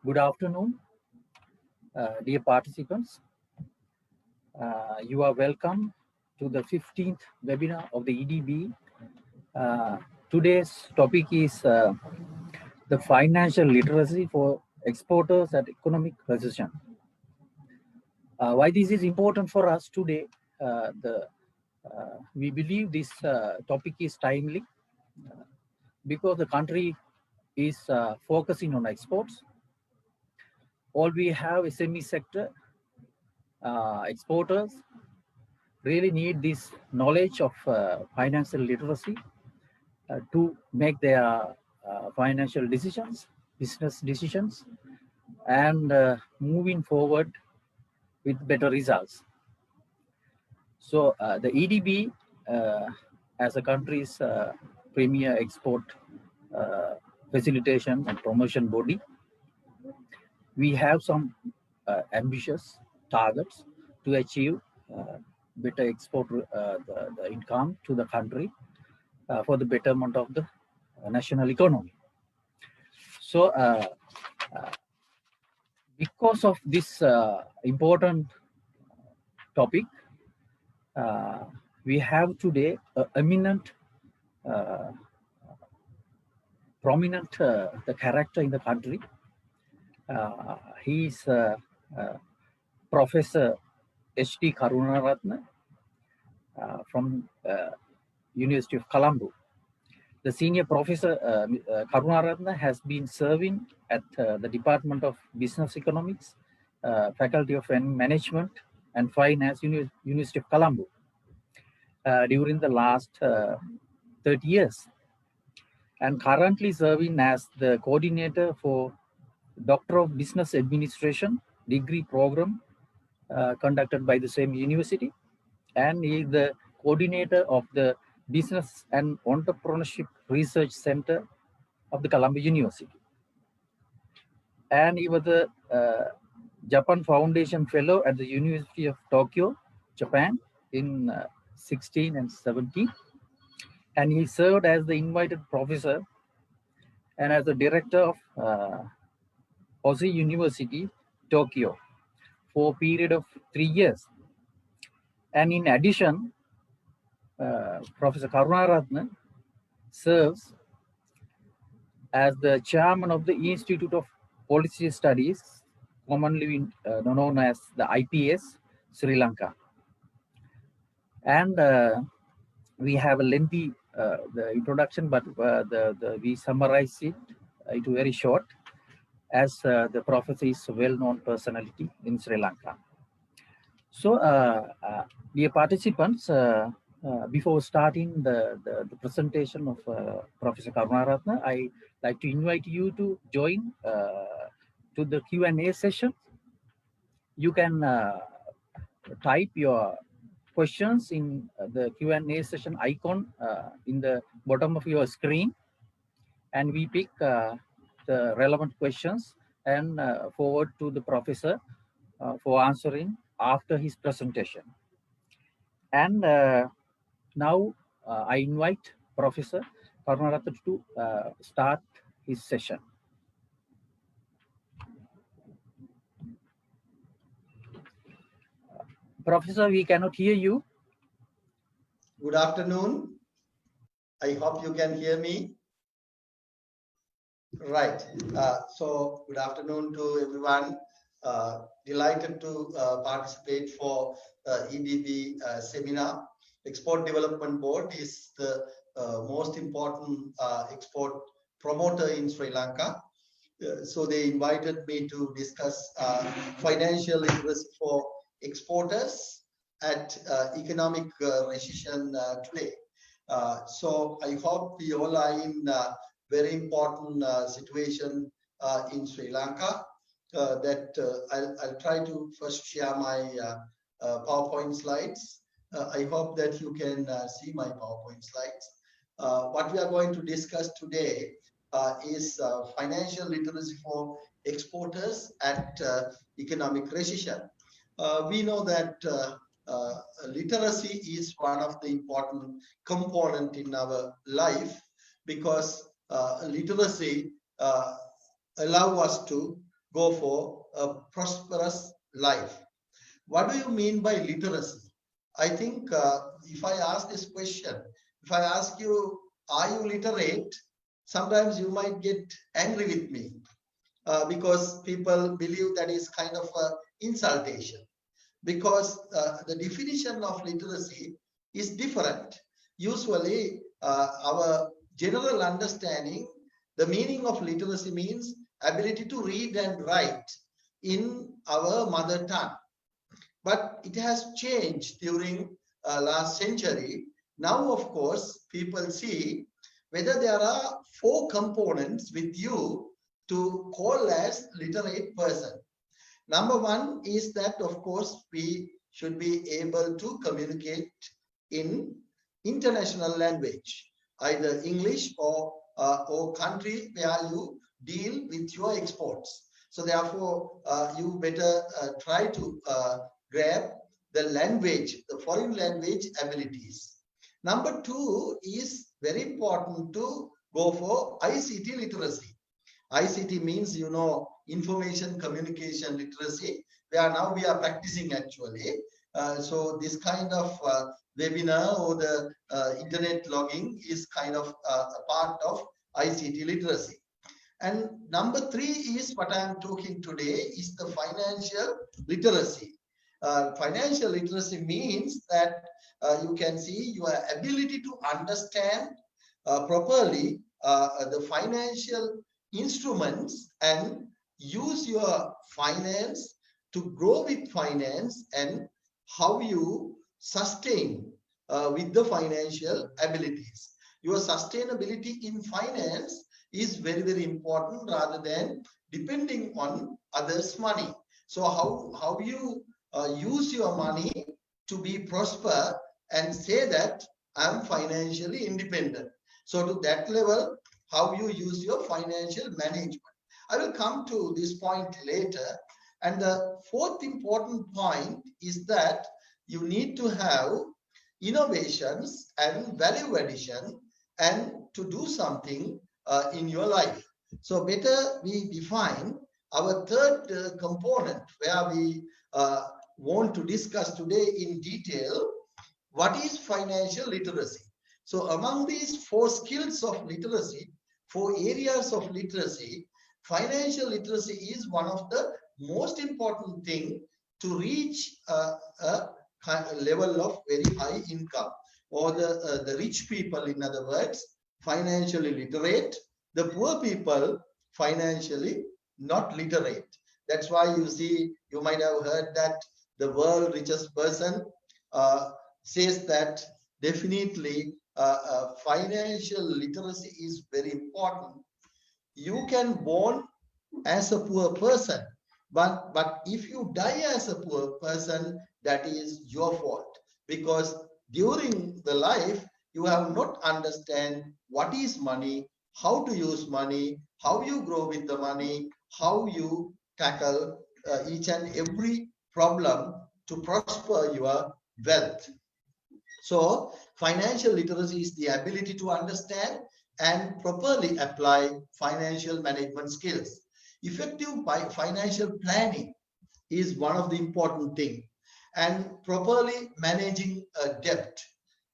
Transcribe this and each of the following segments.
Good afternoon, dear participants. You are welcome to the 15th webinar of the EDB. Today's topic is the financial literacy for exporters at economic recession. Why this is important for us today? We believe this topic is timely because the country is focusing on exports. All we have SME sector, exporters really need this knowledge of financial literacy to make their financial decisions, business decisions, and moving forward with better results. So the EDB, as a country's premier export facilitation and promotion body, we have some ambitious targets to achieve better export the income to the country for the betterment of the national economy. So because of this important topic, we have today eminent, prominent the character in the country. He is Professor H.T. Karunaratne from University of Colombo. The senior professor Karunaratne has been serving at the Department of Business Economics, Faculty of Management and Finance, University of Colombo during the last 30 years, and currently serving as the coordinator for Doctor of Business Administration degree program conducted by the same university, and he is the coordinator of the Business and Entrepreneurship Research Center of the Colombo University. And he was the Japan Foundation Fellow at the University of Tokyo, Japan in 16 and 17. And he served as the invited professor and as the director of Osei University, Tokyo, for a period of 3 years. And in addition, Professor Karunaratne serves as the chairman of the Institute of Policy Studies, commonly known as the IPS, Sri Lanka. And we have a lengthy the introduction, but we summarize it into very short, as the professor is a well-known personality in Sri Lanka. So, dear participants, before starting the presentation of Professor Karunaratne, I like to invite you to join to the Q&A session. You can type your questions in the Q&A session icon in the bottom of your screen, and we pick the relevant questions and forward to the professor for answering after his presentation. And now I invite Professor Karunaratne to start his session. Professor, we cannot hear you. Good afternoon. I hope you can hear me. Right. So good afternoon to everyone. Delighted to participate for EDB seminar. Export Development Board is the most important export promoter in Sri Lanka. So they invited me to discuss financial literacy for exporters at economic recession today. So I hope we all are in a very important situation in Sri Lanka. I'll try to first share my PowerPoint slides. I hope that you can see my PowerPoint slides. What we are going to discuss today is financial literacy for exporters at economic recession. We know that literacy is one of the important components in our life, because literacy allows us to go for a prosperous life. What do you mean by literacy? I think if I ask this question, if I ask you, are you literate? Sometimes you might get angry with me because people believe that is kind of an insultation. Because the definition of literacy is different. Usually, our general understanding, the meaning of literacy means ability to read and write in our mother tongue. But it has changed during last century. Now, of course, people see whether there are 4 components with you to call as literate person. Number 1 is that, of course, we should be able to communicate in international language, either English or country where you deal with your exports. So therefore, you better try to grab the language, the foreign language abilities. Number 2 is very important to go for ICT literacy. ICT means, you know, information communication literacy, where now we are practicing actually. So this kind of webinar or the internet logging is kind of a part of ICT literacy. And number 3 is what I am talking today is the financial literacy. Financial literacy means that you can see your ability to understand properly the financial instruments and use your finance to grow with finance, and how you sustain with the financial abilities. Your sustainability in finance is very, very important rather than depending on others' money. So how you use your money to be prosper and say that I'm financially independent. So to that level, how you use your financial management. I will come to this point later. And the 4th important point is that you need to have innovations and value addition and to do something in your life. So better we define our 3rd component where we want to discuss today in detail what is financial literacy. So among these 4 skills of literacy, 4 areas of literacy, financial literacy is one of the most important thing to reach a level of very high income, or the rich people, in other words, financially literate, the poor people financially not literate. That's why you see, you might have heard that the world richest person says that definitely financial literacy is very important. You can born as a poor person, but if you die as a poor person, that is your fault, because during the life you have not understand what is money, how to use money, how you grow with the money, how you tackle each and every problem to prosper your wealth. So financial literacy is the ability to understand and properly apply financial management skills. Effective financial planning is one of the important things, and properly managing debt,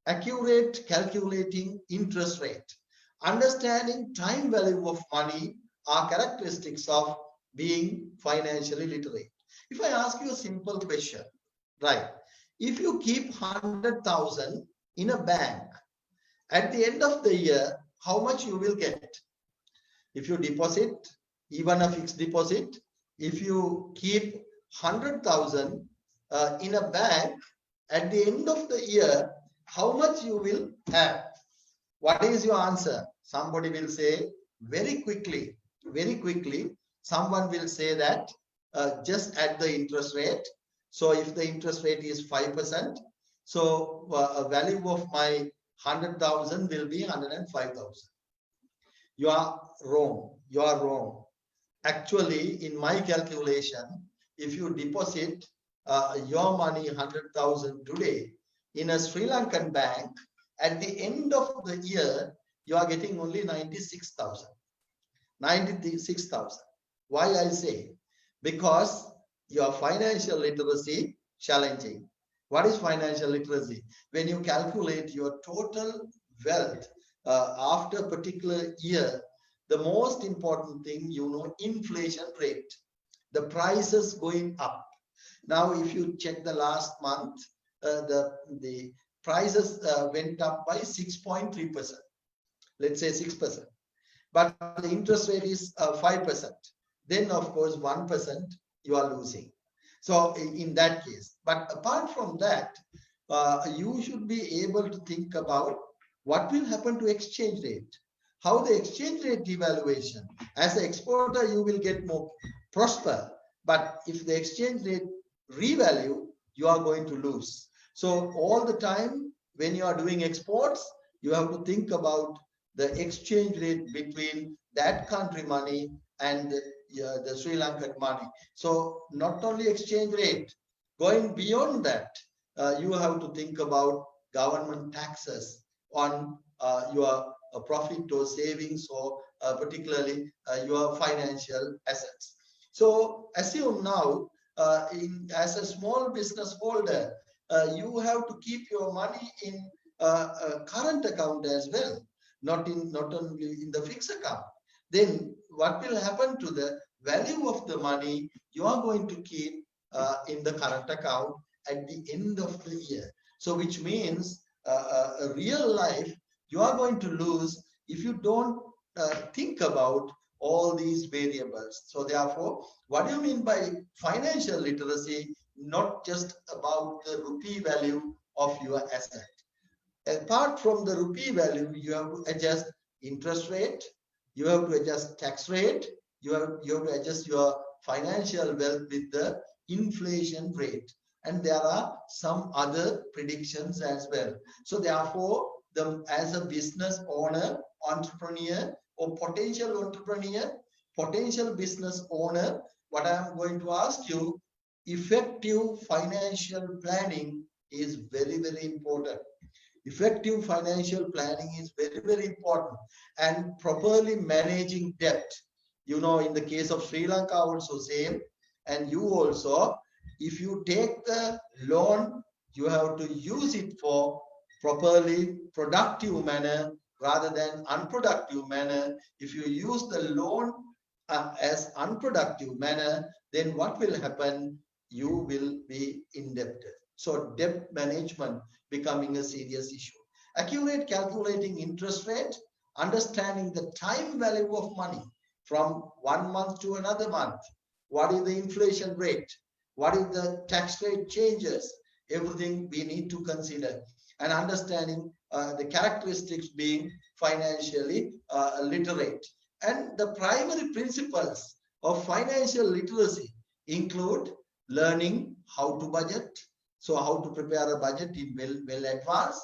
accurate calculating interest rate, understanding time value of money are characteristics of being financially literate. If I ask you a simple question, right? If you keep 100,000 in a bank, at the end of the year, how much you will get? If you deposit, even a fixed deposit, if you keep 100,000 in a bank, at the end of the year, how much you will have? What is your answer? Somebody will say very quickly, someone will say that just add the interest rate. So if the interest rate is 5%, so a value of my 100,000 will be 105,000. You are wrong. You are wrong. Actually, in my calculation, if you deposit your money 100,000 today in a Sri Lankan bank, at the end of the year, you are getting only 96,000. 96,000. Why I say? because your financial literacy challenging. What is financial literacy? When you calculate your total wealth after a particular year, the most important thing, you know, inflation rate, the prices going up. Now, if you check the last month, the prices went up by 6.3%. Let's say 6%. But the interest rate is 5%. Then, of course, 1% you are losing. So in that case, but apart from that, you should be able to think about what will happen to exchange rate, how the exchange rate devaluation. As an exporter, you will get more prosper, but if the exchange rate revalue, you are going to lose. So all the time when you are doing exports, you have to think about the exchange rate between that country money and the Sri Lankan money. So not only exchange rate, going beyond that, you have to think about government taxes on your profit or savings, or particularly your financial assets. So assume now, as a small business holder, you have to keep your money in a current account as well, not only in the fixed account. Then what will happen to the value of the money you are going to keep in the current account at the end of the year? So which means a real life you are going to lose if you don't think about all these variables. So therefore, what do you mean by financial literacy? Not just about the rupee value of your asset. Apart from the rupee value, you have to adjust interest rate, you have to adjust tax rate, you have to adjust your financial wealth with the inflation rate. And there are some other predictions as well. So therefore, as a business owner, entrepreneur, or potential entrepreneur, potential business owner, what I am going to ask you, effective financial planning is very, very important. Effective financial planning is very, very important, and properly managing debt. You know, in the case of Sri Lanka also same, and you also, if you take the loan, you have to use it for properly productive manner rather than unproductive manner. If you use the loan as unproductive manner, then what will happen? You will be indebted. So debt management becoming a serious issue. Accurate calculating interest rate, understanding the time value of money from 1 month to another month. What is the inflation rate? What is the tax rate changes? Everything we need to consider, and understanding the characteristics being financially literate. And the primary principles of financial literacy include learning how to budget, so how to prepare a budget in well advance,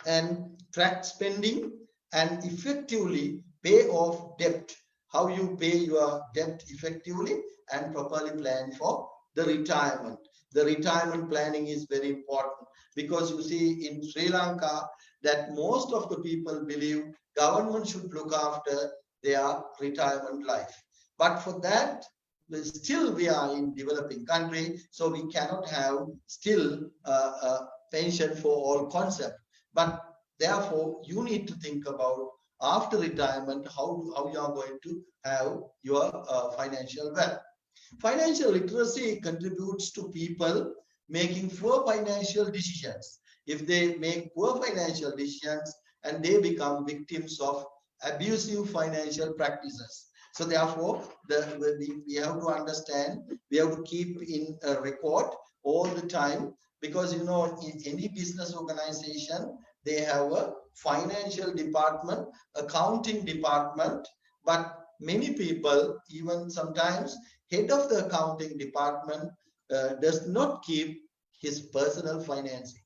and track spending, and effectively pay off debt, how you pay your debt effectively, and properly plan for the retirement. The retirement planning is very important, because you see in Sri Lanka that most of the people believe government should look after their retirement life. But for that, still we are in developing country, so we cannot have still pension for all concept. But therefore, you need to think about after retirement how you are going to have your financial wealth. Financial literacy contributes to people making poor financial decisions. If they make poor financial decisions, and they become victims of abusive financial practices. So therefore, we have to understand, we have to keep in a record all the time, because you know, in any business organization, they have a financial department, accounting department, but many people, even sometimes head of the accounting department, does not keep his personal financing.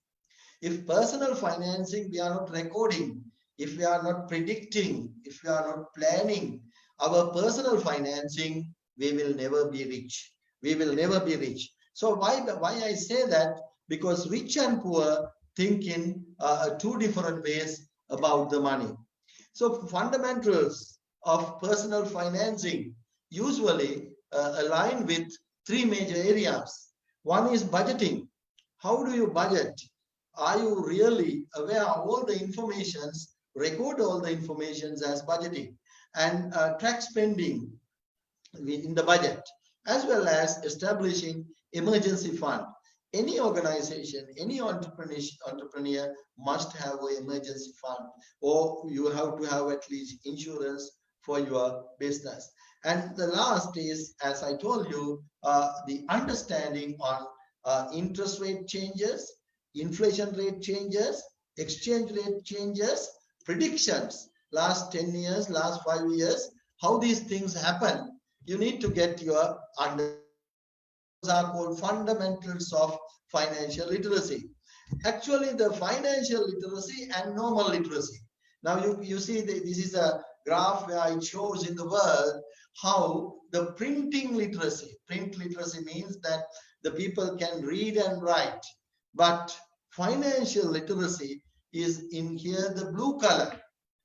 If personal financing we are not recording, if we are not predicting, if we are not planning our personal financing, we will never be rich. We will never be rich. So why I say that? Because rich and poor think in two different ways about the money. So fundamentals of personal financing, usually aligned with three major areas. One is budgeting. How do you budget? Are you really aware of all the informations, record all the informations as budgeting, and track spending in the budget, as well as establishing emergency fund. Any organization, any entrepreneur must have an emergency fund, or you have to have at least insurance for your business. And the last is, as I told you, the understanding on interest rate changes, inflation rate changes, exchange rate changes, predictions, last 10 years, last 5 years, how these things happen. You need to get your understanding. Those are called fundamentals of financial literacy. Actually, the financial literacy and normal literacy. Now you see this is a graph where it shows in the world how the print literacy means that the people can read and write, but financial literacy is in here the blue color.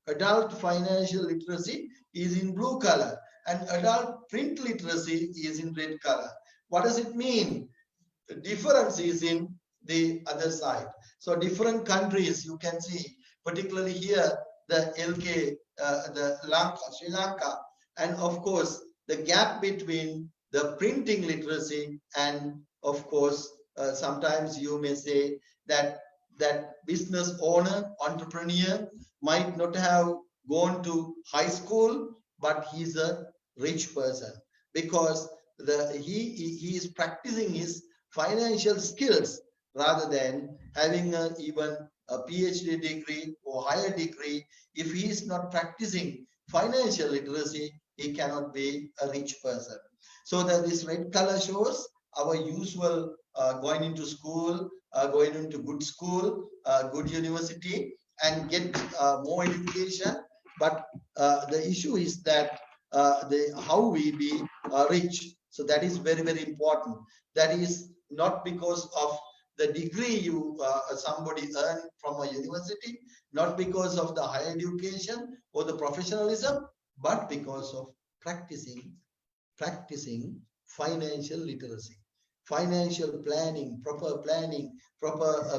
Adult financial literacy is in blue color, and adult print literacy is in red color. What does it mean? The difference is in the other side. So different countries you can see, particularly here, the LK, Sri Lanka, and of course, the gap between the printing literacy and of course, sometimes you may say that business owner, entrepreneur might not have gone to high school, but he's a rich person because he is practicing his financial skills rather than having even a PhD degree or higher degree. If he is not practicing financial literacy, he cannot be a rich person. So that this red color shows our usual going into school, going into good school, good university, and get more education. But the issue is that how we be rich. So that is very, very important. That is not because of the degree you somebody earned from a university, not because of the higher education or the professionalism, but because of practicing financial literacy. Financial planning, proper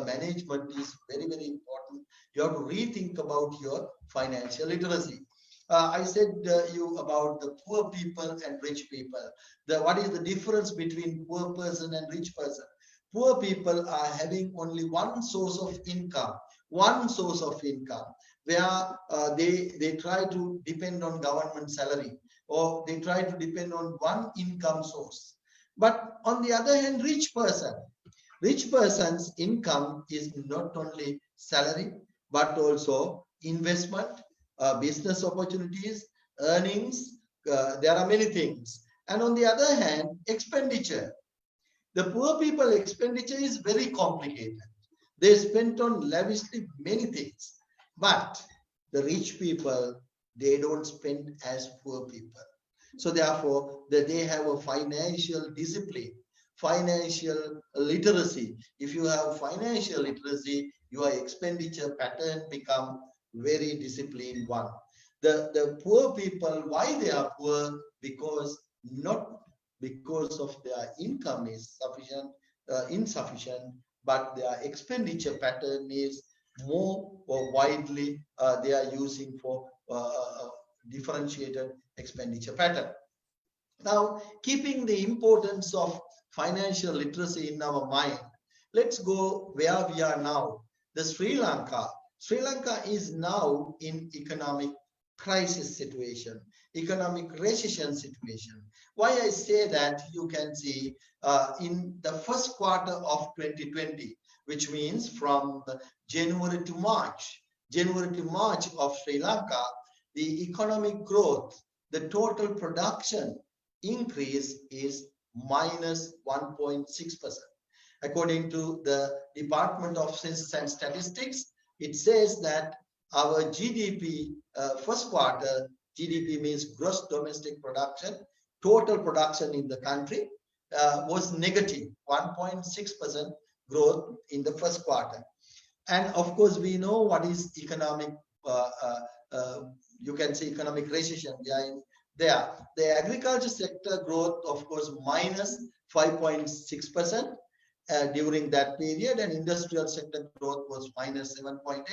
management is very, very important. You have to rethink about your financial literacy. I said you about the poor people and rich people. What is the difference between poor person and rich person? Poor people are having only one source of income, where they try to depend on government salary, or they try to depend on one income source. But on the other hand, rich person's income is not only salary, but also investment, business opportunities, earnings. There are many things. And on the other hand, expenditure. The poor people expenditure is very complicated. They spend on lavishly many things. But the rich people, they don't spend as poor people. So therefore, they have a financial discipline, financial literacy. If you have financial literacy, your expenditure pattern become very disciplined one. The poor people, why they are poor? Because not because of their income is insufficient, but their expenditure pattern is more or widely they are using for differentiated expenditure pattern. Now, keeping the importance of financial literacy in our mind, let's go where we are now. The Sri Lanka. Sri Lanka is now in economic crisis situation, economic recession situation. Why I say that, you can see in the first quarter of 2020, which means from January to March of Sri Lanka, the economic growth, the total production increase is minus 1.6%. According to the Department of Census and Statistics, it says that our GDP, first quarter, GDP means gross domestic production, total production in the country was negative 1.6% growth in the first quarter. And of course, we know what is economic, you can say economic recession. We are in there. The agriculture sector growth, of course, minus 5.6% during that period, and industrial sector growth was minus 7.8.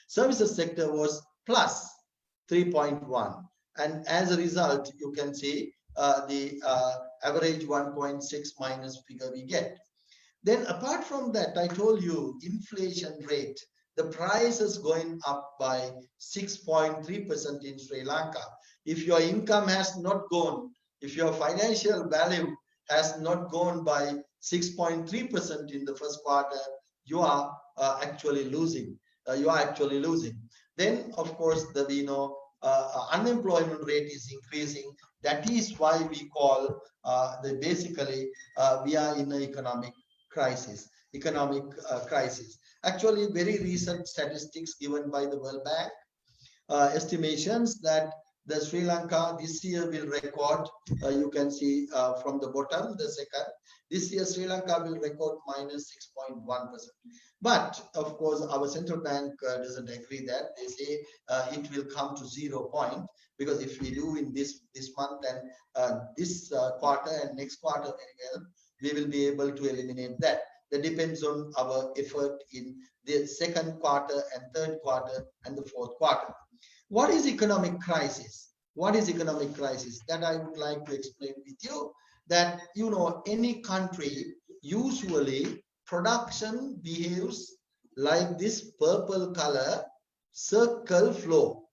Services sector was plus 3.1, and as a result, you can see the average 1.6 minus figure we get. Then apart from that, I told you inflation rate, the price is going up by 6.3% in Sri Lanka. If your income has not gone, if your financial value has not gone by 6.3% in the first quarter, you are actually losing. Then, of course, we know unemployment rate is increasing. That is why we call basically we are in an economic crisis. Actually, very recent statistics given by the World Bank estimations that the Sri Lanka this year will record, you can see from the bottom, the second, this year Sri Lanka will record minus 6.1%. But of course, our central bank doesn't agree that. They say it will come to 0 point, because if we do in this month and this quarter and next quarter very well, we will be able to eliminate that. That depends on our effort in the second quarter and third quarter and the fourth quarter. What is economic crisis? What is economic crisis? That I would like to explain with you. That, you know, any country, usually production behaves like this purple color circle flow.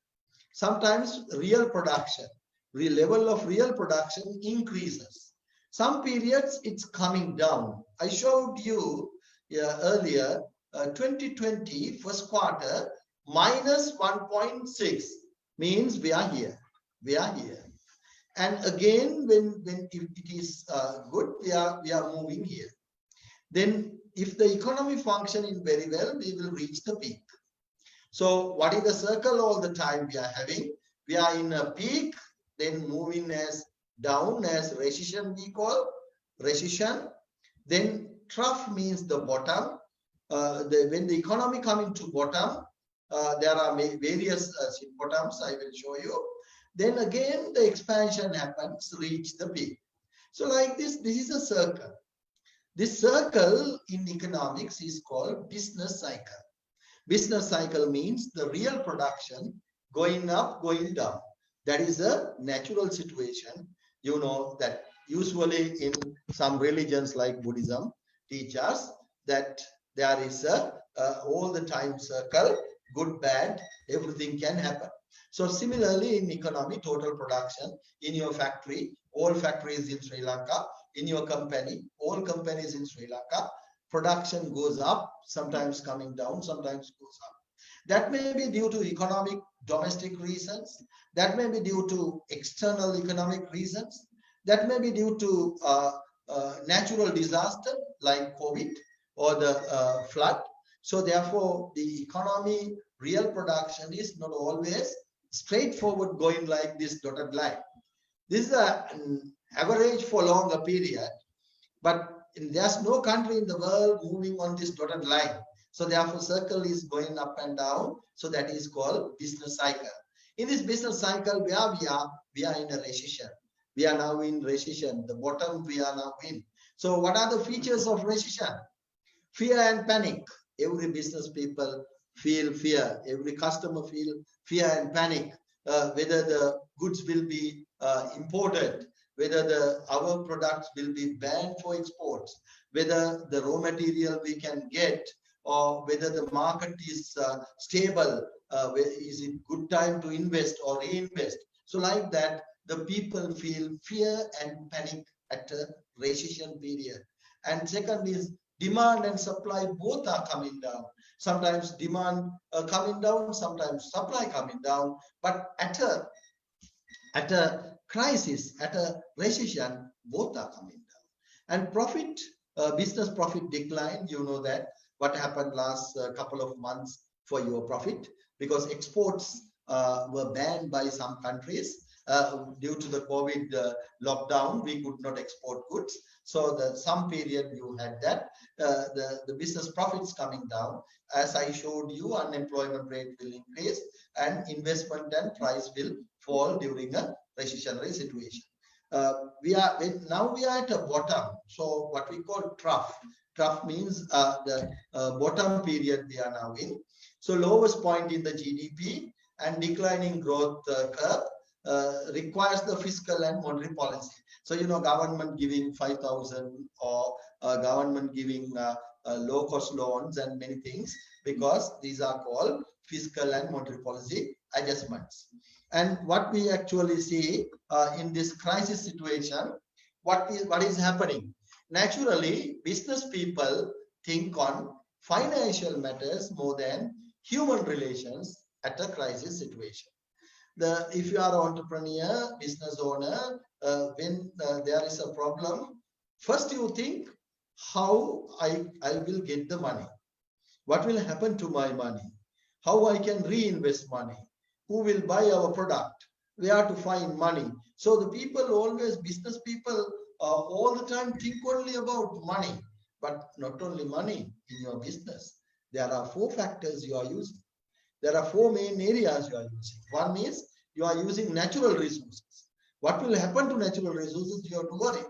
Sometimes real production, level of real production increases. Some periods it's coming down. I showed you earlier 2020 first quarter minus 1.6 means we are here. And again, when it is good, we are moving here. Then if the economy functioning very well, we will reach the peak. So what is the circle all the time we are having? We are in a peak, then moving as down as recession we call recession. Then trough means the bottom. When the economy coming to bottom, there are various bottoms I will show you. Then again the expansion happens, reach the peak. So like this is a circle. This circle in economics is called business cycle. Business cycle means the real production going up, going down. That is a natural situation. You know that usually in some religions like Buddhism teach us that there is a all the time circle, good, bad, everything can happen. So similarly in economy, total production in your factory, all factories in Sri Lanka, in your company, all companies in Sri Lanka, production goes up, sometimes coming down, sometimes goes up. That may be due to economic domestic reasons. That may be due to external economic reasons. That may be due to natural disaster like COVID or the flood. So therefore, the economy, real production is not always straightforward going like this dotted line. This is an average for longer period, but there's no country in the world moving on this dotted line. So therefore, circle is going up and down. So that is called business cycle. In this business cycle, where we are in a recession. We are now in recession. The bottom we are now in. So what are the features of recession? Fear and panic. Every business people feel fear. Every customer feel fear and panic. Whether the goods will be imported, whether our products will be banned for exports, whether the raw material we can get, or whether the market is stable, is it good time to invest or reinvest. So like that, the people feel fear and panic at a recession period. And second is demand and supply both are coming down. Sometimes demand coming down, sometimes supply coming down. But at a crisis, at a recession, both are coming down. And profit, business profit decline, you know that what happened last couple of months for your profit, because exports were banned by some countries due to the COVID lockdown. We could not export goods. So some period you had that the business profits coming down. As I showed you, unemployment rate will increase and investment and price will fall during a recessionary situation. Now we are at a bottom. So what we call trough. Trough means the bottom period we are now in. So lowest point in the GDP and declining growth curve requires the fiscal and monetary policy. So, government giving 5,000 or government giving low-cost loans and many things, because these are called fiscal and monetary policy adjustments. And what we actually see in this crisis situation, what is happening? Naturally, business people think on financial matters more than human relations at a crisis situation. If you are an entrepreneur, business owner, when there is a problem, first you think how I will get the money. What will happen to my money? How I can reinvest money? Who will buy our product? Where to find money? So the people always, business people, all the time think only about money, but not only money in your business. There are 4 factors you are using. There are 4 main areas you are using. One is you are using natural resources. What will happen to natural resources? You have to worry.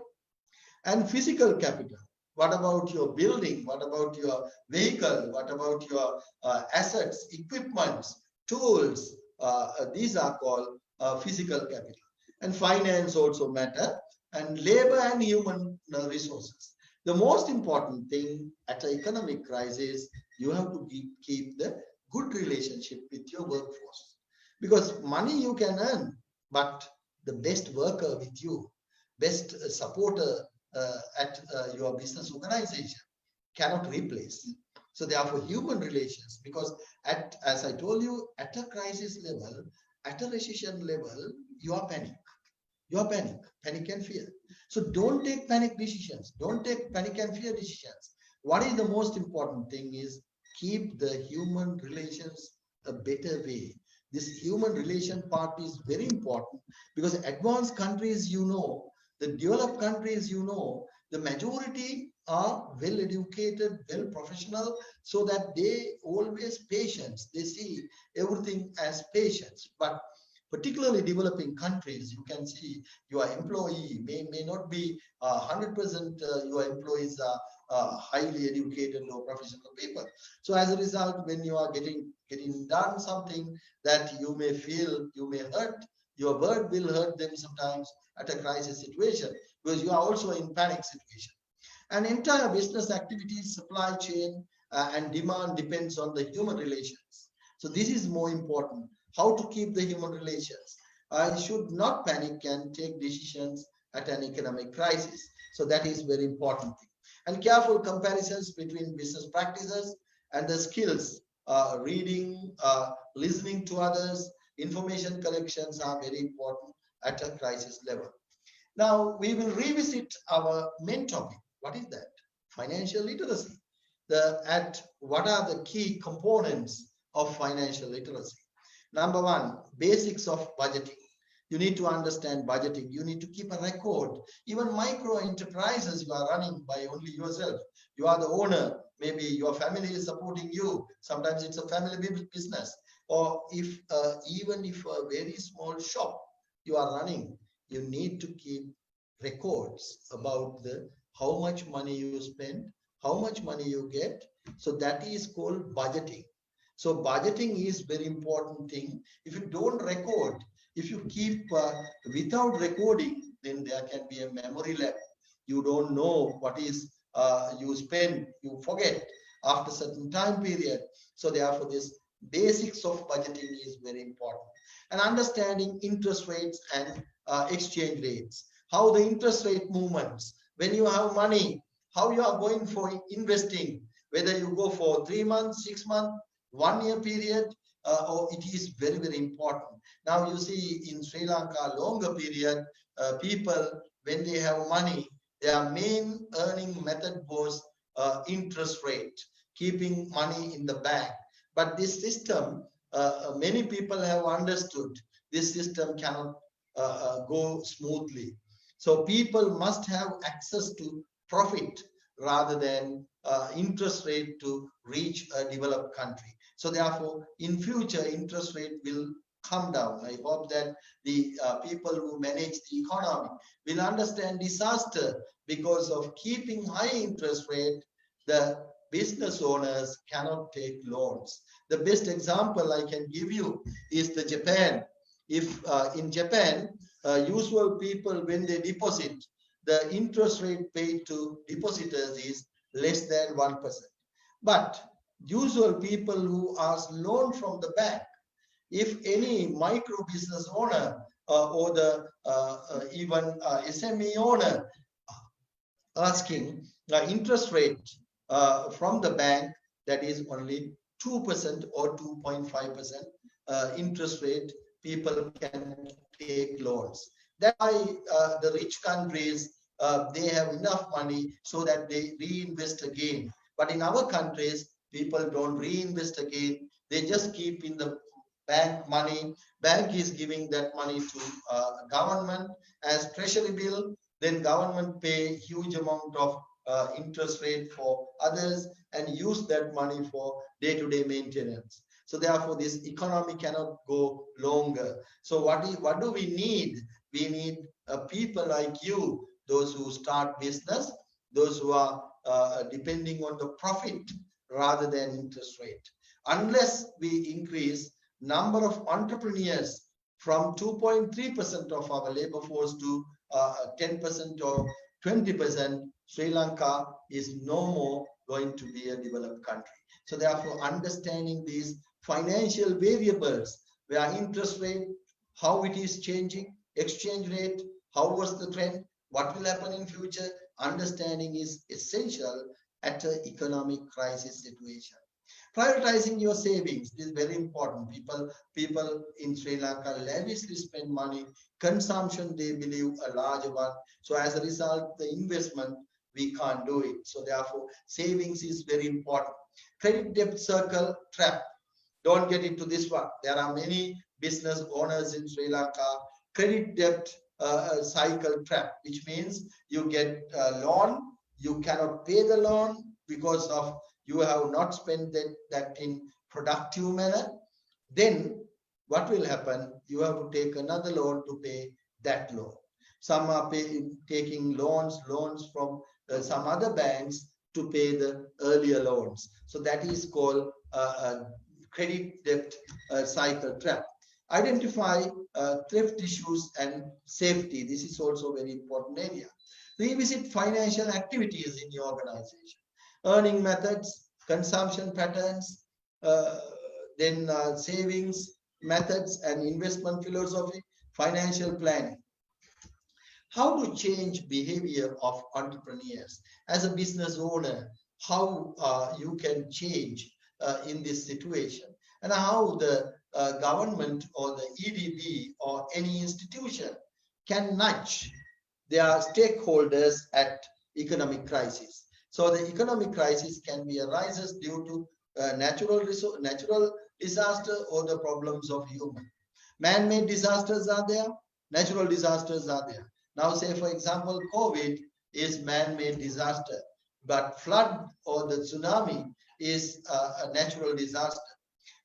And physical capital. What about your building? What about your vehicle? What about your assets, equipments, tools? These are called physical capital. And finance also matter. And labor and human resources. The most important thing at an economic crisis, you have to keep the good relationship with your workforce. Because money you can earn, but the best worker with you, best supporter at your business organization cannot replace. So therefore, human relations, because as I told you, at a crisis level, at a recession level, you are panic. You are panic and fear. So don't take panic decisions. Don't take panic and fear decisions. What is the most important thing is keep the human relations a better way. This human relation part is very important, because advanced countries, the developed countries, the majority are well educated, well professional, so that they always patience. They see everything as patience. But particularly developing countries, you can see your employee may not be 100% your employees are highly educated or professional people. So as a result, when you are getting done something that you may feel, you may hurt, your word will hurt them sometimes at a crisis situation, because you are also in panic situation. And entire business activities, supply chain and demand depends on the human relations. So this is more important. How to keep the human relations. I should not panic and take decisions at an economic crisis. So that is very important thing. And careful comparisons between business practices and the skills, reading, listening to others, information collections are very important at a crisis level. Now we will revisit our main topic. What is that? Financial literacy. What are the key components of financial literacy? Number 1, basics of budgeting. You need to understand budgeting. You need to keep a record. Even micro enterprises you are running by only yourself. You are the owner. Maybe your family is supporting you. Sometimes it's a family business. Or even if a very small shop you are running, you need to keep records about how much money you spend, how much money you get. So that is called budgeting. So budgeting is very important thing. If you don't record, if you keep without recording, then there can be a memory lapse. You don't know what is you spend, you forget after certain time period. So therefore, this basics of budgeting is very important. And understanding interest rates and exchange rates. How the interest rate movements, when you have money, how you are going for investing, whether you go for 3 months, 6 months, 1 year period, or it is very, very important. Now you see in Sri Lanka, longer period, people, when they have money, their main earning method was interest rate, keeping money in the bank. But this system, many people have understood this system cannot go smoothly. So people must have access to profit rather than interest rate to reach a developed country. So therefore, in future, interest rate will come down. I hope that the people who manage the economy will understand disaster because of keeping high interest rate. The business owners cannot take loans. The best example I can give you is the Japan. If in Japan, usual people when they deposit, the interest rate paid to depositors is less than 1%. But usual people who ask loan from the bank, if any micro business owner or the even SME owner asking interest rate from the bank, that is only 2% or 2.5% interest rate, people can take loans. That's why the rich countries, they have enough money so that they reinvest again. But in our countries, people don't reinvest again. They just keep in the bank money. Bank is giving that money to government as treasury bill. Then government pay huge amount of interest rate for others and use that money for day-to-day maintenance. So therefore, this economy cannot go longer. So what do we need? We need people like you, those who start business, those who are depending on the profit rather than interest rate. Unless we increase number of entrepreneurs from 2.3% of our labor force to 10% or 20%, Sri Lanka is no more going to be a developed country. So therefore, understanding these financial variables, where interest rate, how it is changing, exchange rate, how was the trend, what will happen in future, understanding is essential at an economic crisis situation. Prioritizing your savings is very important. People in Sri Lanka lavishly spend money. Consumption, they believe, a larger one. So as a result, the investment, we can't do it. So therefore, savings is very important. Credit debt circle trap. Don't get into this one. There are many business owners in Sri Lanka. Credit debt cycle trap, which means you get a loan, you cannot pay the loan because of you have not spent that in productive manner. Then what will happen? You have to take another loan to pay that loan. Some are taking loans from some other banks to pay the earlier loans. So that is called a credit debt cycle trap. Identify thrift issues and safety. This is also a very important area. Revisit financial activities in your organization. Earning methods, consumption patterns, then savings methods and investment philosophy, financial planning. How to change behavior of entrepreneurs as a business owner, how you can change in this situation, and how the government or the EDB or any institution can nudge their stakeholders at economic crisis. So the economic crisis can be arises due to natural disaster or the problems of human. Man-made disasters are there, natural disasters are there. Now say for example, COVID is man-made disaster, but flood or the tsunami is a natural disaster.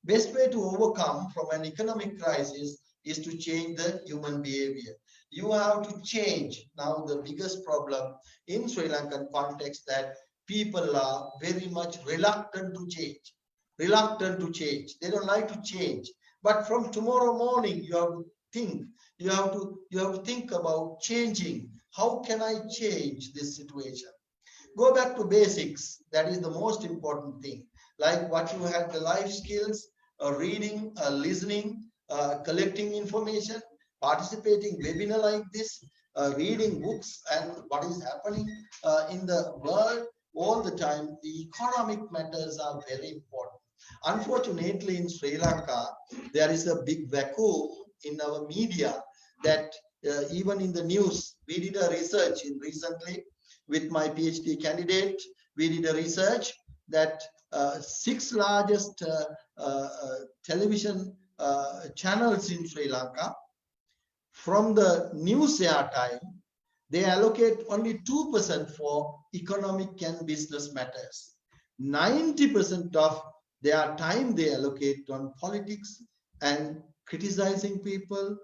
Best way to overcome from an economic crisis is to change the human behavior. You have to change. Now the biggest problem in Sri Lankan context that people are very much reluctant to change. Reluctant to change. They don't like to change. But from tomorrow morning, you have to think. You have to think about changing. How can I change this situation? Go back to basics. That is the most important thing. Like what you had, the life skills, reading, listening, collecting information, participating webinar like this, reading books and what is happening in the world all the time. The economic matters are very important. Unfortunately, in Sri Lanka, there is a big vacuum in our media that even in the news, we did a research in recently with my PhD candidate. We did a research that 6 largest television channels in Sri Lanka, from the news airtime, they allocate only 2% for economic and business matters. 90% of their time they allocate on politics and criticizing people,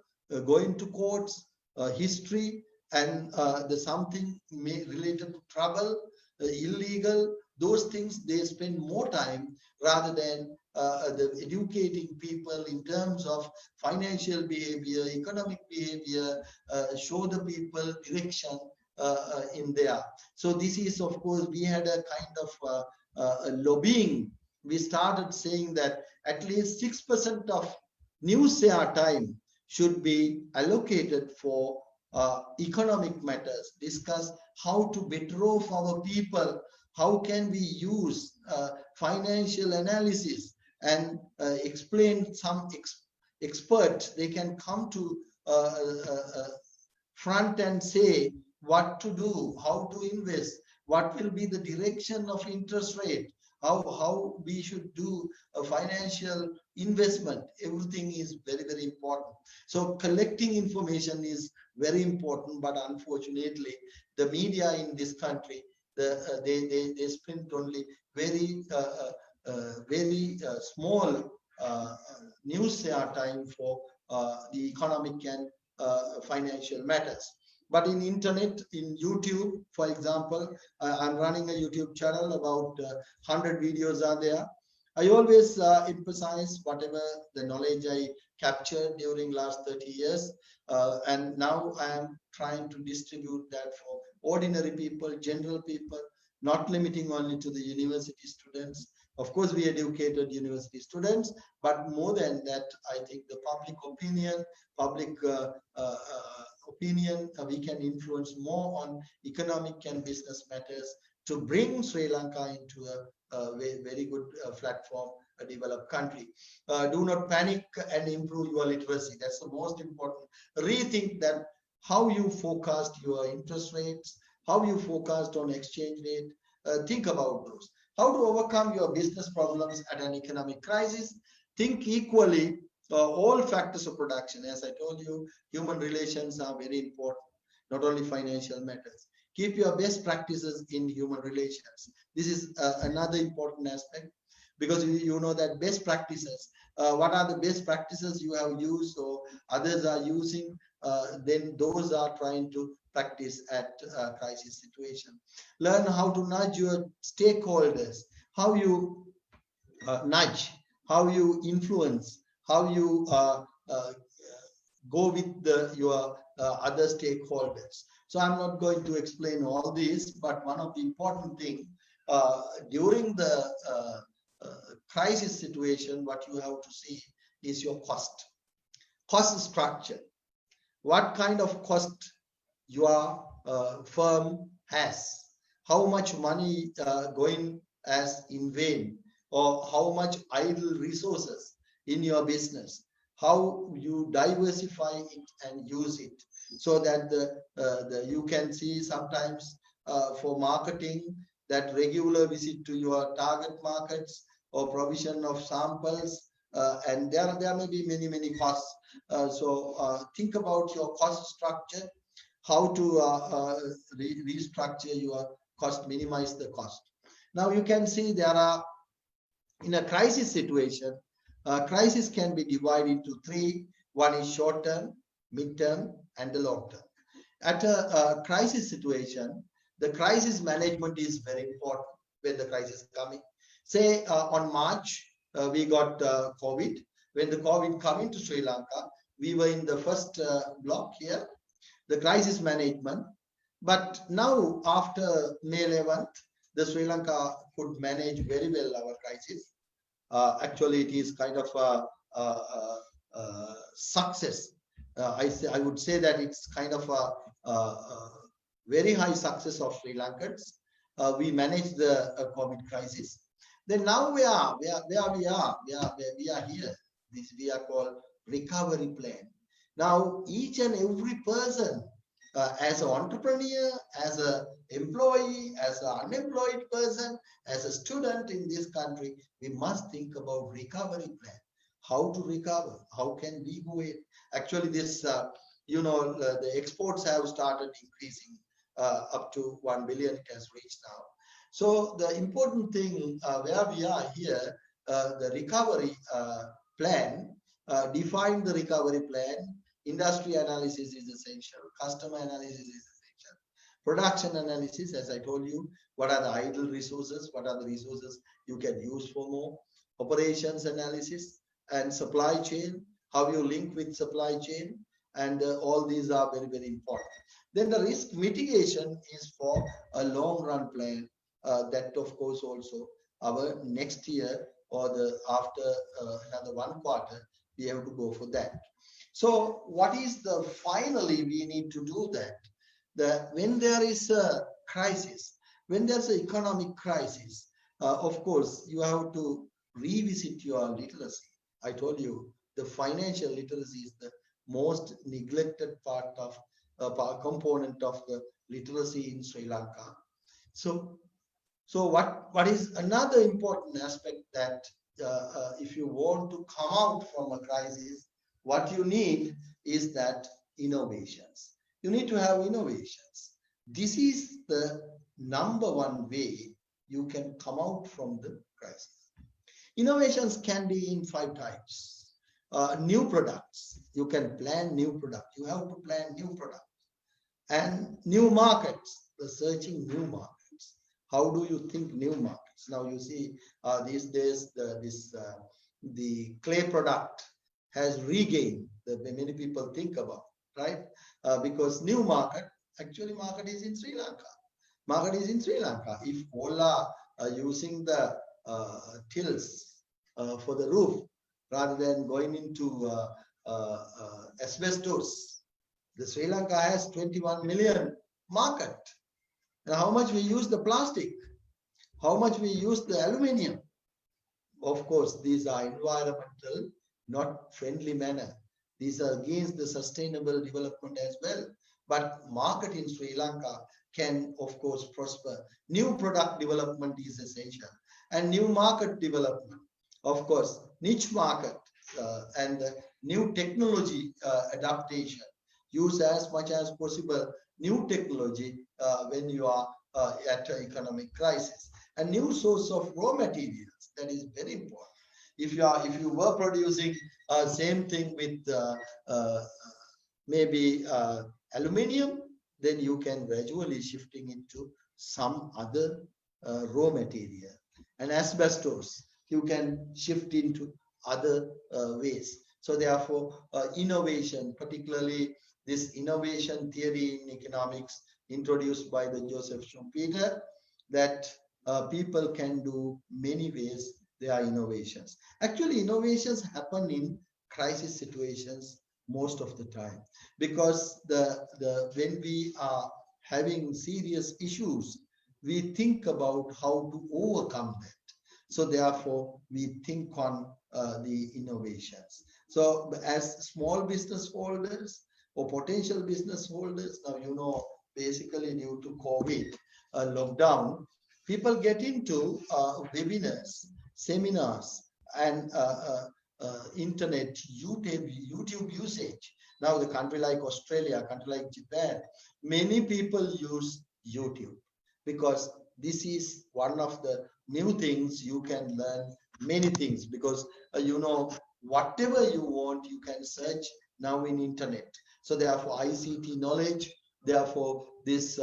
going to courts, history, and the something related to trouble, illegal, those things they spend more time rather than the educating people in terms of financial behavior, economic behavior, show the people direction in there. So this is, of course, we had a kind of lobbying. We started saying that at least 6% of news share time should be allocated for economic matters, discuss how to better off our people, how can we use financial analysis, and explain some experts. They can come to front and say what to do, how to invest, what will be the direction of interest rate, how we should do a financial investment. Everything is very, very important. So collecting information is very important, but unfortunately, the media in this country, they spend only very small news share time for the economic and financial matters. But in internet, in YouTube, for example, I'm running a YouTube channel, about 100 videos are there. I always emphasize whatever the knowledge I captured during last 30 years. And now I am trying to distribute that for ordinary people, general people, not limiting only to the university students. Of course, we educated university students, but more than that, I think the public opinion, we can influence more on economic and business matters to bring Sri Lanka into a very good platform, a developed country. Do not panic and improve your literacy. That's the most important. Rethink that how you forecast your interest rates, how you forecast on exchange rate. Think about those. How to overcome your business problems at an economic crisis. Think equally all factors of production. As I told you, human relations are very important, not only financial matters. Keep your best practices in human relations. This is another important aspect, because you know that best practices, what are the best practices you have used or others are using, then those are trying to practice at a crisis situation. Learn how to nudge your stakeholders, how you nudge, how you influence, how you go with your other stakeholders. So I'm not going to explain all this, but one of the important things during the crisis situation, what you have to see is your cost structure. What kind of cost your firm has, how much money going as in vain, or how much idle resources in your business, how you diversify it and use it, so that you can see sometimes for marketing, that regular visit to your target markets or provision of samples, and there may be many costs. So think about your cost structure, how to restructure your cost, minimize the cost. Now you can see there are, in a crisis situation, crisis can be divided into three. One is short term, mid term, and the long term. At a crisis situation, the crisis management is very important when the crisis is coming. Say on March, we got COVID. When the COVID came into Sri Lanka, we were in the first block here, the crisis management. But now after May 11th, the Sri Lanka could manage very well our crisis. Actually, it is kind of a success. I would say that it's kind of a very high success of Sri Lankans. We managed the COVID crisis. Then now we are here. This we are called recovery plan. Now each and every person, as an entrepreneur, as an employee, as an unemployed person, as a student in this country, we must think about recovery plan. How to recover? How can we go in? Actually, this the exports have started increasing up to 1 billion. It has reached now. So the important thing where we are here, the recovery plan. define the recovery plan. Industry analysis is essential. Customer analysis is essential. Production analysis, as I told you, what are the idle resources? What are the resources you can use for more? Operations analysis and supply chain, how you link with supply chain, and all these are very, very important. Then the risk mitigation is for a long run plan. That of course also our next year or the after another 1 quarter, we have to go for that. So what is the finally we need to do that when there is a crisis, when there's an economic crisis, of course you have to revisit your literacy. I told you the financial literacy is the most neglected part of component of the literacy in Sri Lanka. So what is another important aspect that if you want to come out from a crisis, what you need is that innovations. You need to have innovations. This is the number one way you can come out from the crisis. Innovations can be in 5 types. New products. You can plan new product. You have to plan new product. And new markets. The searching new markets. How do you think new markets? Now you see these days the clay product has regained that many people think about, right? Because new market, actually market is in Sri Lanka. Market is in Sri Lanka. If all are using the tills for the roof rather than going into asbestos, the Sri Lanka has 21 million market. And how much we use the plastic, how much we use the aluminium. Of course, these are environmental, not friendly manner. These are against the sustainable development as well. But market in Sri Lanka can, of course, prosper. New product development is essential. And new market development, of course, niche market and new technology adaptation. Use as much as possible new technology when you are at an economic crisis. A new source of raw materials, that is very important. If you were producing same thing with maybe aluminium, then you can gradually shifting into some other raw material. And asbestos, you can shift into other ways. So therefore, innovation, particularly this innovation theory in economics introduced by the Joseph Schumpeter, that people can do many ways. There are innovations. Actually, innovations happen in crisis situations most of the time, because when we are having serious issues, we think about how to overcome that. So therefore, we think on the innovations. So as small business holders or potential business holders, now you know, basically due to COVID lockdown, people get into webinars, seminars, and internet, YouTube usage. Now the country like Australia, country like Japan, many people use YouTube because this is one of the new things. You can learn many things because you know, whatever you want, you can search now in internet. So therefore ICT knowledge, therefore this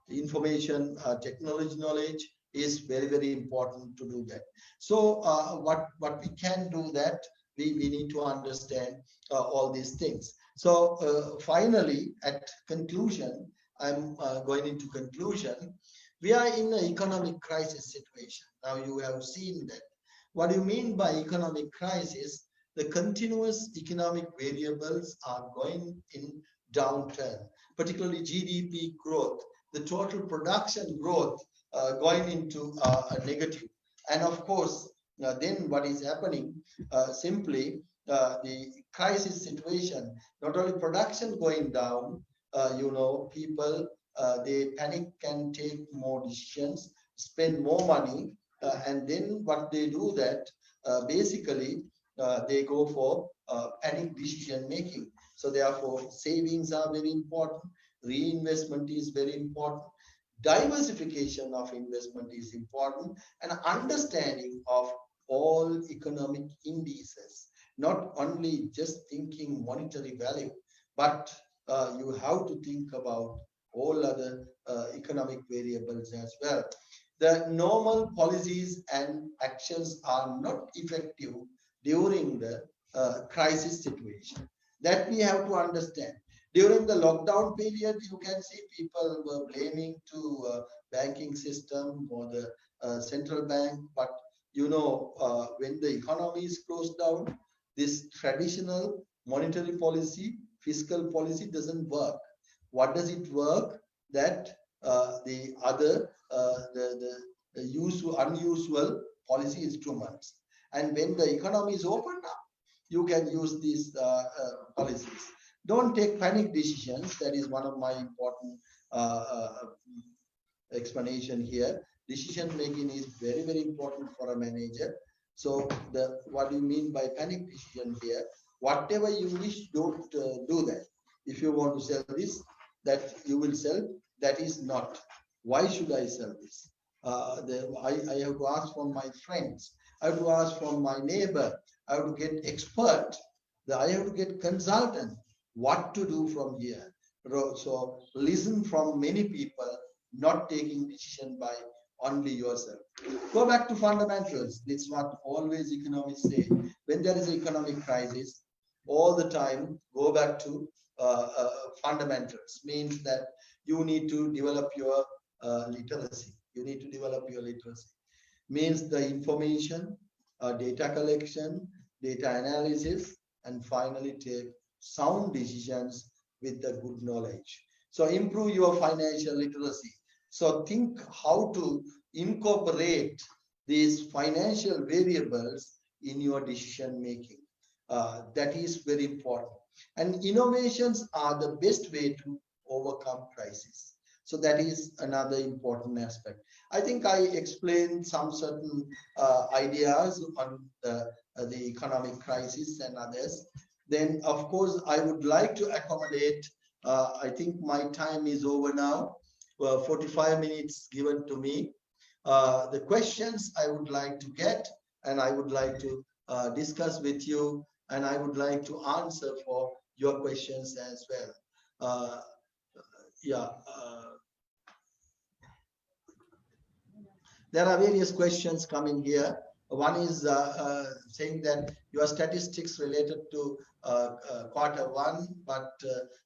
information technology knowledge is very, very important to do that. So what we can do that, we need to understand all these things. So finally, at conclusion, I'm going into conclusion. We are in an economic crisis situation. Now you have seen that. What do you mean by economic crisis? The continuous economic variables are going in downturn, particularly GDP growth, the total production growth going into a negative. And of course, then what is happening, simply the crisis situation, not only production going down, you know, people, they panic and take more decisions, spend more money, and then what they do that, basically, they go for panic decision making. So therefore, savings are very important. Reinvestment is very important. Diversification of investment is important, and understanding of all economic indices, not only just thinking monetary value, but you have to think about all other economic variables as well. The normal policies and actions are not effective during the crisis situation. That we have to understand. During the lockdown period, you can see people were blaming to banking system or the central bank. But when the economy is closed down, this traditional monetary policy, fiscal policy doesn't work. What does it work? That the other, the unusual policy instruments. And when the economy is opened up, you can use these policies. Don't take panic decisions. That is one of my important explanation here. Decision making is very, very important for a manager. So what do you mean by panic decision here? Whatever you wish, don't do that. If you want to sell this, that you will sell, that is not. Why should I sell this? I have to ask from my friends. I have to ask from my neighbor. I have to get expert. I have to get consultant. What to do from here? So listen from many people, not taking decision by only yourself. Go back to fundamentals. It's what always economists say. When there is an economic crisis, all the time go back to fundamentals. Means that you need to develop your literacy. You need to develop your literacy. Means the information, data collection, data analysis, and finally take sound decisions with the good knowledge. So improve your financial literacy. So think how to incorporate these financial variables in your decision making. That is very important. And innovations are the best way to overcome crisis. So that is another important aspect. I think I explained some certain ideas on the economic crisis and others. Then, of course, I would like to accommodate. I think my time is over now. 45 minutes given to me. The questions I would like to get, and I would like to discuss with you, and I would like to answer for your questions as well. Yeah. There are various questions coming here. One is saying that your statistics related to Q1, but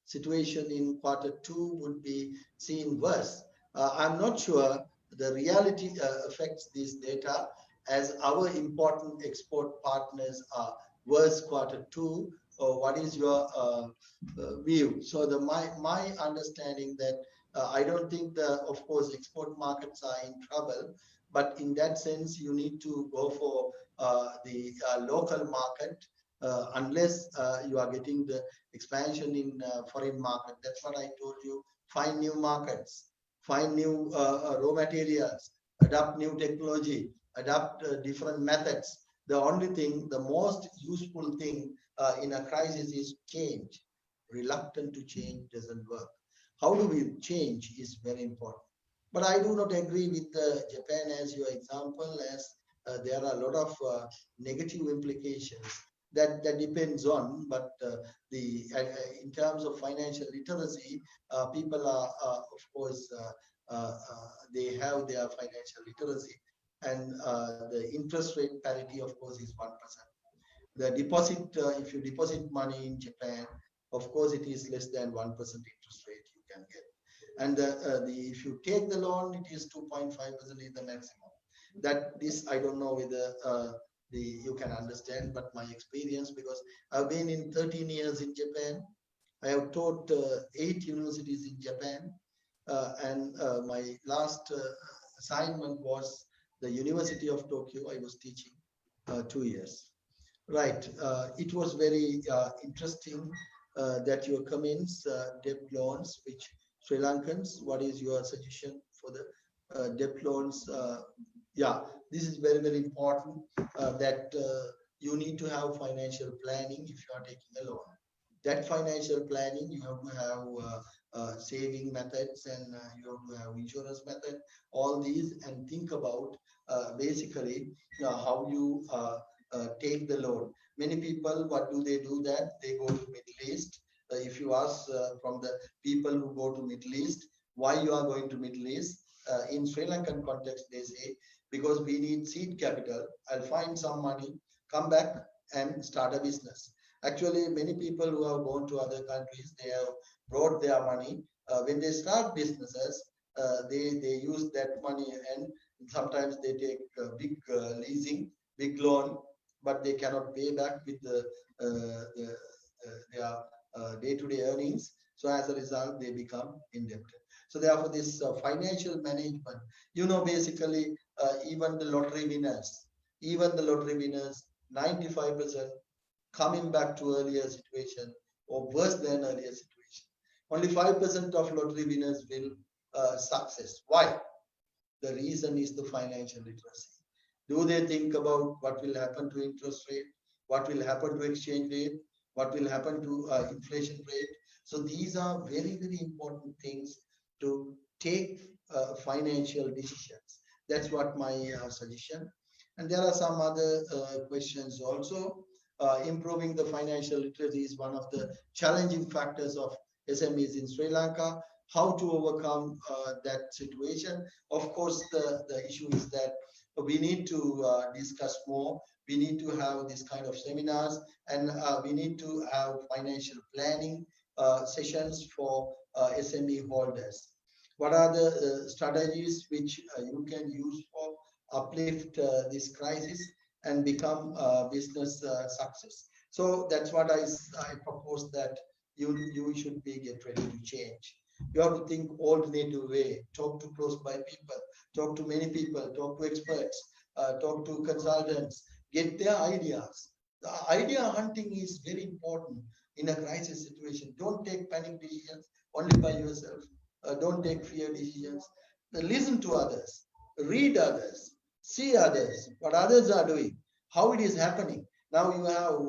situation in Q2 would be seen worse. I'm not sure the reality affects this data, as our important export partners are worse Q2. Or what is your view? So my understanding that I don't think of course export markets are in trouble, but in that sense you need to go for the local market unless you are getting the expansion in foreign market. That's what I told you. Find new markets, find new raw materials, adopt new technology, adopt different methods. The only thing, the most useful thing in a crisis is change. Reluctant to change doesn't work. How do we change is very important. But I do not agree with Japan as your example, as there are a lot of negative implications. That depends on, but in terms of financial literacy, people are of course they have their financial literacy, and the interest rate parity of course is 1%. The deposit, if you deposit money in Japan, of course it is less than 1% interest rate you can get. And if you take the loan, it is 2.5% is the maximum. That this I don't know whether you can understand, but my experience, because I've been in 13 years in Japan, I have taught 8 universities in Japan, and my last assignment was the University of Tokyo. I was teaching 2 years. Right. It was very interesting that your comments, debt loans, which Sri Lankans, what is your suggestion for the debt loans? Yeah, this is very, very important that you need to have financial planning if you are taking a loan. That financial planning, you have to have saving methods, and you have to have insurance method, all these, and think about basically how you take the loan. Many people, what do? They do that they go to Middle East. If you ask from the people who go to Middle East, why you are going to Middle East? In Sri Lankan context, they say, because we need seed capital. I'll find some money, come back and start a business. Actually, many people who have gone to other countries, they have brought their money. When they start businesses, they use that money, and sometimes they take big leasing, big loan, but they cannot pay back with their day-to-day earnings. So as a result, they become indebted. So therefore, this financial management, basically, even the lottery winners, 95% coming back to earlier situation or worse than earlier situation. Only 5% of lottery winners will success. Why? The reason is the financial literacy. Do they think about what will happen to interest rate? What will happen to exchange rate? What will happen to inflation rate? So these are very, very important things to take financial decisions. That's what my suggestion. And there are some other questions also. Improving the financial literacy is one of the challenging factors of SMEs in Sri Lanka. How to overcome that situation? Of course, the issue is that we need to discuss more. We need to have this kind of seminars, and we need to have financial planning sessions for SME holders. What are the strategies which you can use for uplift this crisis and become business success? So that's what I propose, that you should be get ready to change. You have to think alternative way, talk to close by people, talk to many people, talk to experts, talk to consultants, get their ideas. The idea hunting is very important in a crisis situation. Don't take panic decisions only by yourself. Don't take fear decisions. Listen to others, read others, see others, what others are doing, how it is happening. Now you have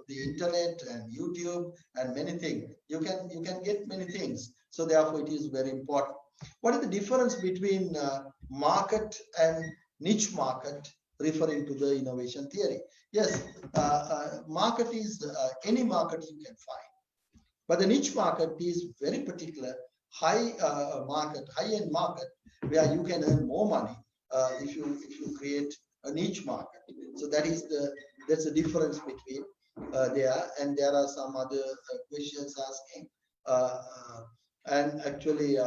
the internet and YouTube and many things. You can get many things. So therefore, it is very important. What is the difference between market and niche market, referring to the innovation theory? Yes, market is any market you can find, but the niche market is very particular, high-end market, where you can earn more money if you create a niche market. So that's the difference between there. And there are some other questions asking. And actually,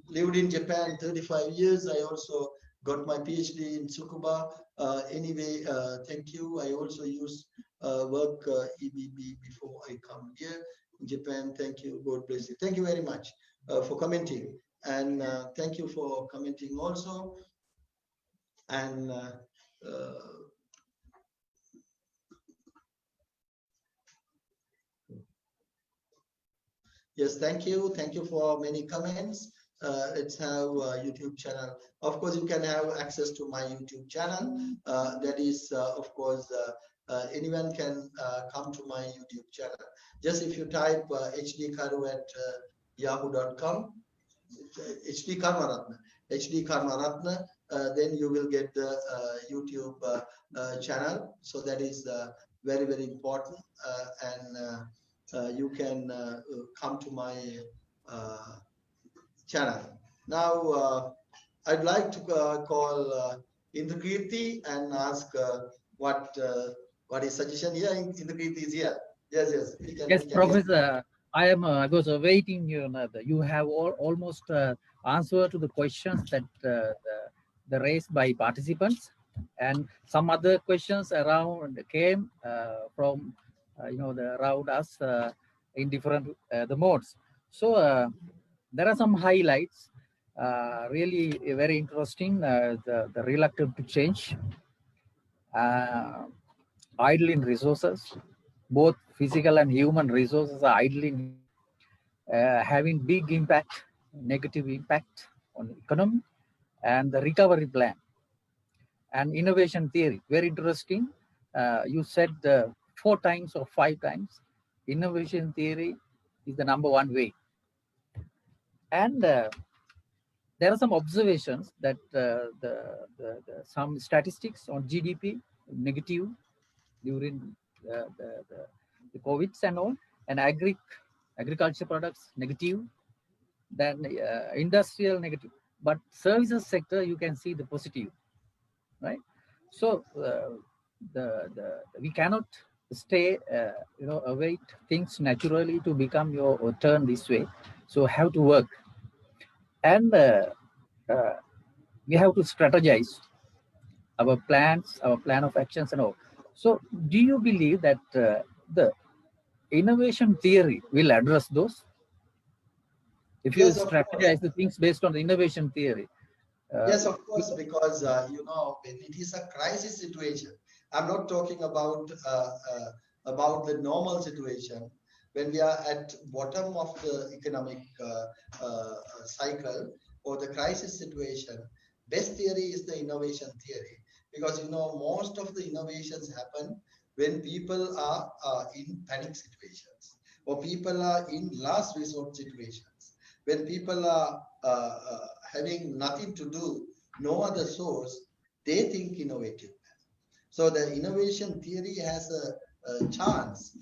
lived in Japan 35 years. I also got my PhD in Tsukuba. Anyway, thank you. I also use work EBB before I come here in Japan. Thank you. God bless you. Thank you very much for commenting. And thank you for commenting also. And yes, thank you. Thank you for many comments. Let's have a YouTube channel. Of course, you can have access to my YouTube channel. That is, of course, anyone can come to my YouTube channel. Just if you type hdkaru at yahoo.com, HD Karmaratna, HD Karmaratna, then you will get the YouTube channel. So that is very, very important. And you can come to my channel. Now, I'd like to call Indrakirti and ask what is suggestion here. Indrakirti is here. Yes. Yes, Professor. I was awaiting you. You have almost answered to the questions that the raised by participants, and some other questions around came from around us in different the modes. So there are some highlights. Really very interesting. The reluctant to change, idle in resources, both physical and human resources are idling, having big impact, negative impact on economy, and the recovery plan and innovation theory. Very interesting. You said 4 times or 5 times innovation theory is the number one way. And there are some observations that some statistics on GDP negative during the COVIDs and all, and agriculture products negative, then industrial negative, but services sector you can see the positive, right? So we cannot stay await things naturally to become your turn this way. So have to work, and uh, we have to strategize our plans, our plan of actions and all. So do you believe that the innovation theory will address those? If you Yes, of course. strategize the things based on the innovation theory, uh, Yes, of course, because when it is a crisis situation, I'm not talking about the normal situation. When we are at bottom of the economic cycle or the crisis situation, best theory is the innovation theory, because most of the innovations happen when people are in panic situations or people are in last resort situations, when people are having nothing to do, no other source, they think innovative. So the innovation theory has a chance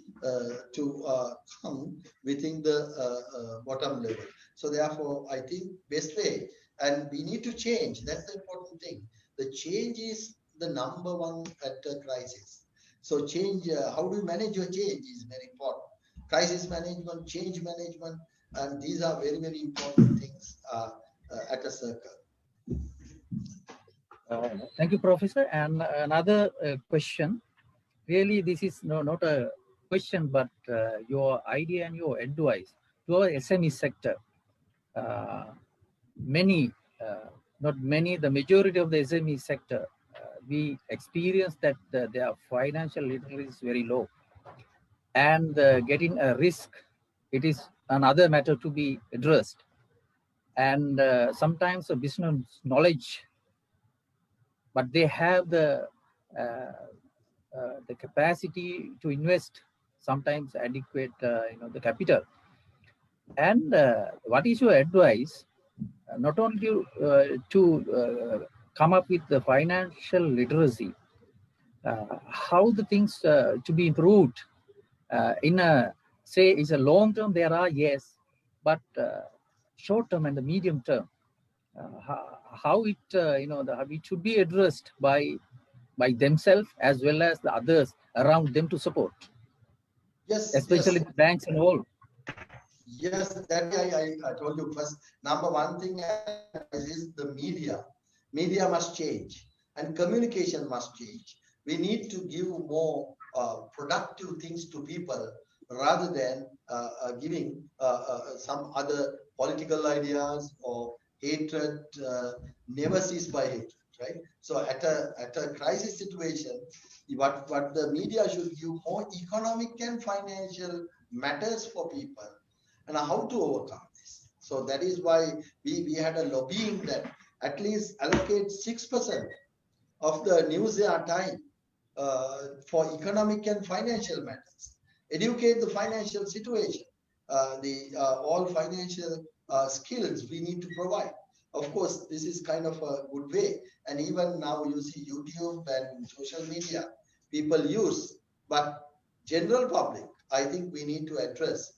to come within the bottom level. So therefore, I think best way, and we need to change. That's the important thing. The change is the number one at a crisis. So change, how do you manage your change is very important. Crisis management, change management, and these are very, very important things at a circle. thank you, Professor. And another question. Really, this is not a question, but your idea and your advice to our SME sector. Uh, many, not many, the majority of the SME sector, we experience that their financial literacy is very low, and getting a risk, it is another matter to be addressed. And sometimes a business knowledge, but they have the capacity to invest, sometimes adequate the capital. And what is your advice, not only to come up with the financial literacy, how the things to be improved in a, say, is a long term, there are, yes, but short term and the medium term, how it it should be addressed by themselves as well as the others around them to support, Yes, especially yes. the banks and all. Yes, that I told you first. Number one thing is the media. Media must change and communication must change. We need to give more productive things to people rather than giving some other political ideas or hatred. Never cease by hatred, right? So at a crisis situation, what the media should give more economic and financial matters for people and how to overcome this. So that is why we had a lobbying that at least allocate 6% of the news time for economic and financial matters. Educate the financial situation, the all financial skills we need to provide. Of course, this is kind of a good way. And even now you see YouTube and social media people use, but general public, I think we need to address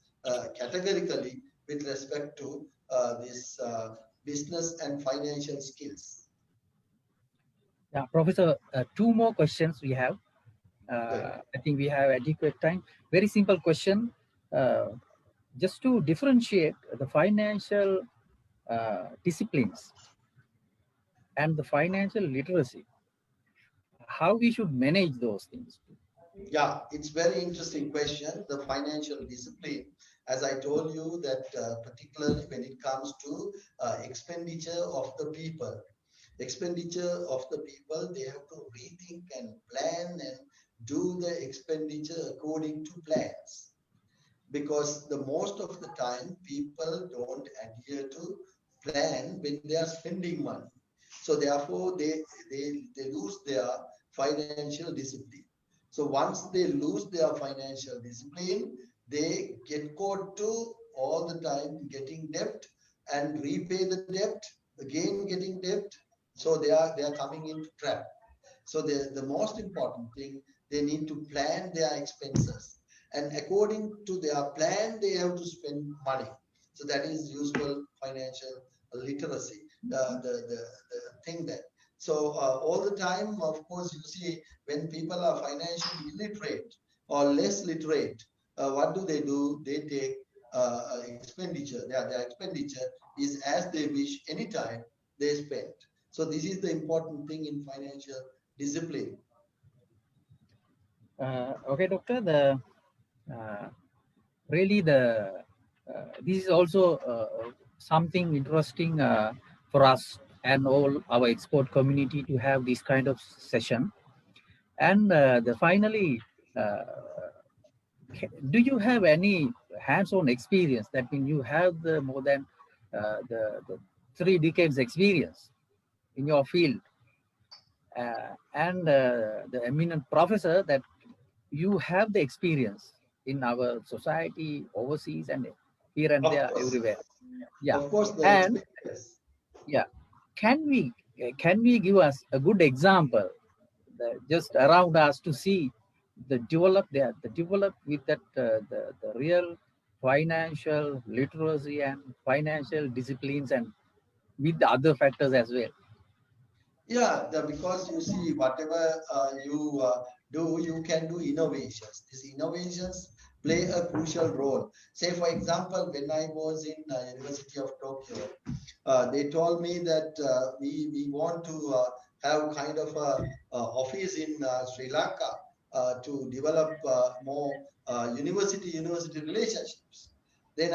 categorically with respect to this business and financial skills. Yeah, Professor, two more questions we have. Good. I think we have adequate time. Very simple question. Uh, just to differentiate the financial disciplines and the financial literacy, how we should manage those things. Yeah, it's very interesting question. The financial discipline, as I told you, that particularly when it comes to expenditure of the people, they have to rethink and plan and do the expenditure according to plans. Because the most of the time people don't adhere to plan when they are spending money. So therefore they lose their financial discipline. So once they lose their financial discipline, they get caught to all the time getting debt and repay the debt, again getting debt. So they are coming into trap. So the most important thing, they need to plan their expenses. And according to their plan, they have to spend money. So that is usual financial literacy, the thing that. So all the time, of course, you see when people are financially illiterate or less literate, what do? They take expenditure. Their expenditure is as they wish anytime they spend. So this is the important thing in financial discipline. Okay, doctor. The uh, really the this is also something interesting for us and all our export community to have this kind of session. And the finally, do you have any hands-on experience? That means you have the more than the 3 decades experience in your field, and the eminent professor that you have the experience in our society, overseas, and here and Of there, course, everywhere. Yeah, the and experience. yeah, can we give us a good example just around us to see the develop with that the real financial literacy and financial disciplines and with the other factors as well. Yeah, because you see, whatever you do, you can do innovations. These innovations play a crucial role. Say, for example, when I was in University of Tokyo, they told me that we want to have kind of a office in Sri Lanka to develop more university relationships. Then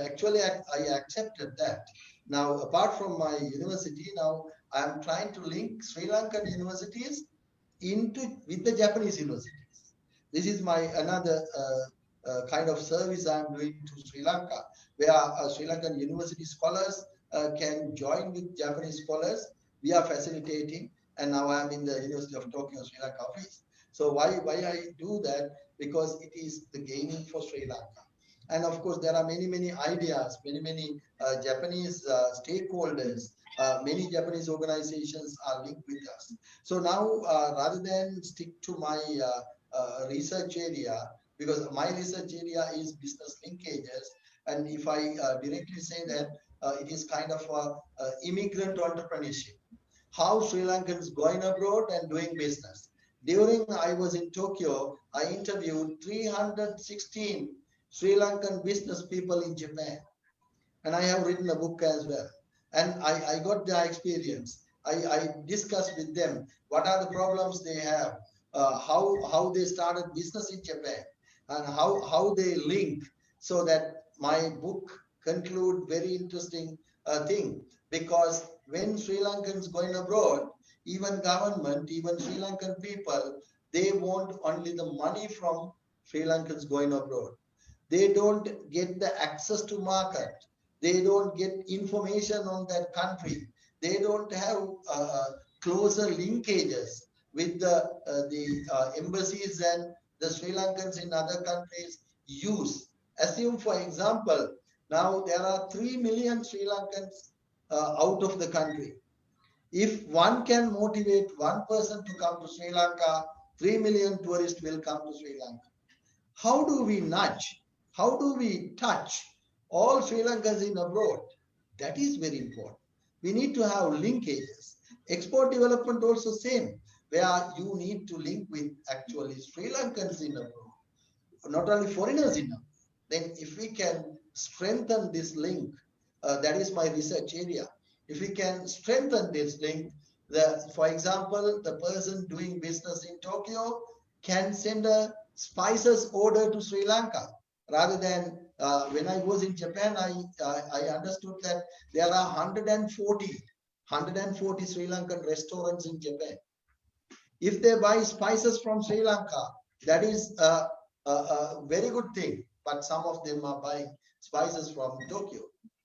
actually I accepted that. Now, apart from my university, now I am trying to link Sri Lankan universities into with the Japanese universities. This is my another kind of service I am doing to Sri Lanka, where Sri Lankan university scholars can join with Japanese scholars. We are facilitating, and now I am in the University of Tokyo Sri Lanka office. So why I do that? Because it is the gaining for Sri Lanka. And of course, there are many ideas, many Japanese stakeholders, many Japanese organizations are linked with us. So now, rather than stick to my research area, because my research area is business linkages, and if I directly say that it is kind of immigrant entrepreneurship, how Sri Lankans going abroad and doing business. During I was in Tokyo, I interviewed 316 Sri Lankan business people in Japan, and I have written a book as well. And I got their experience. I discussed with them what are the problems they have, how they started business in Japan, and how they link. So that my book conclude very interesting thing, because when Sri Lankans going abroad, even government, even Sri Lankan people, they want only the money from Sri Lankans going abroad. They don't get the access to market. They don't get information on that country. They don't have closer linkages with the embassies and the Sri Lankans in other countries use. Assume, for example, now there are 3 million Sri Lankans out of the country. If one can motivate one person to come to Sri Lanka, 3 million tourists will come to Sri Lanka. How do we nudge? How do we touch all Sri Lankans in abroad? That is very important. We need to have linkages. Export development also same, where you need to link with actually Sri Lankans in abroad, not only foreigners in abroad. Then if we can strengthen this link, that is my research area. If we can strengthen this link, for example, the person doing business in Tokyo can send a spices order to Sri Lanka, rather than when I was in Japan, I understood that there are 140 Sri Lankan restaurants in Japan. If they buy spices from Sri Lanka, that is a very good thing. But some of them are buying spices from Tokyo,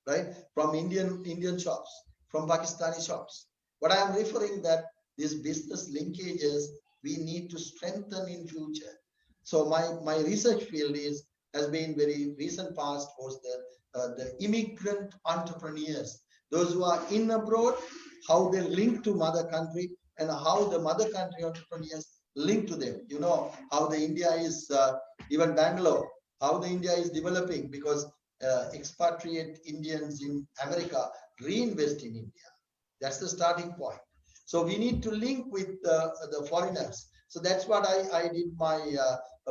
right? From Indian shops, from Pakistani shops. But I am referring that these business linkages we need to strengthen in future. So my research field is has been very recent past was the immigrant entrepreneurs, those who are in abroad, how they link to mother country and how the mother country entrepreneurs link to them. You know how the India is, even Bangalore, how the India is developing because expatriate Indians in America reinvest in India. That's the starting point. So we need to link with the foreigners. So that's what I did my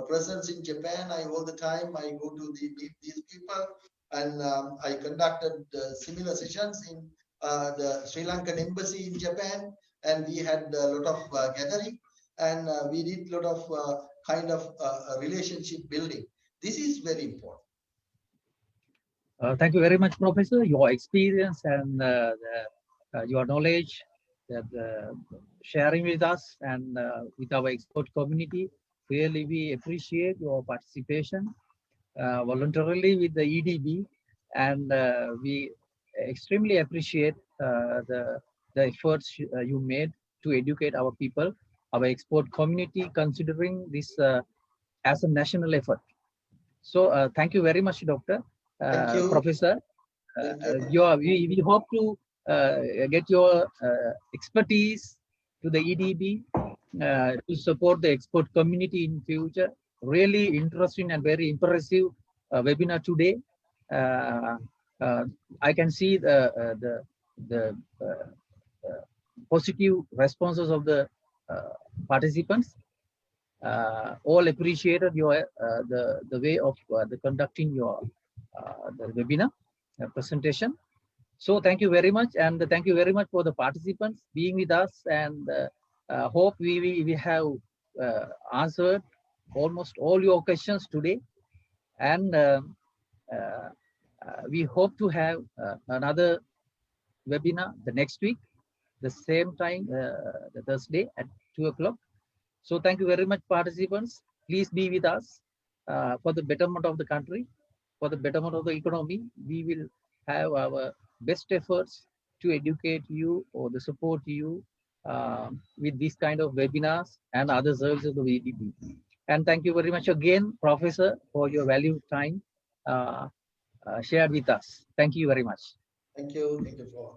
presence in Japan. I all the time I go to meet these people, and I conducted similar sessions in the Sri Lankan embassy in Japan, and we had a lot of gathering, and we did a lot of kind of relationship building. This is very important. Thank you very much, Professor. Your experience and your knowledge that sharing with us and with our expert community. Really, we appreciate your participation voluntarily with the EDB, and we extremely appreciate the efforts you made to educate our people, our export community, considering this as a national effort. So thank you very much, Doctor, Thank you. Professor. Thank you. We hope to get your expertise to the EDB to support the export community in future. Really interesting and very impressive webinar today. I can see the positive responses of the participants. All appreciated your the way of the conducting your the webinar presentation. So thank you very much, and thank you very much for the participants being with us, and hope we have answered almost all your questions today, and we hope to have another webinar the next week, the same time, the Thursday at 2 o'clock. So thank you very much, participants. Please be with us for the betterment of the country, for the betterment of the economy. We will have our best efforts to educate you or to support you with this kind of webinars and other services of EDB. And thank you very much again, Professor, for your valued time shared with us. Thank you very much. Thank you. Thank you for.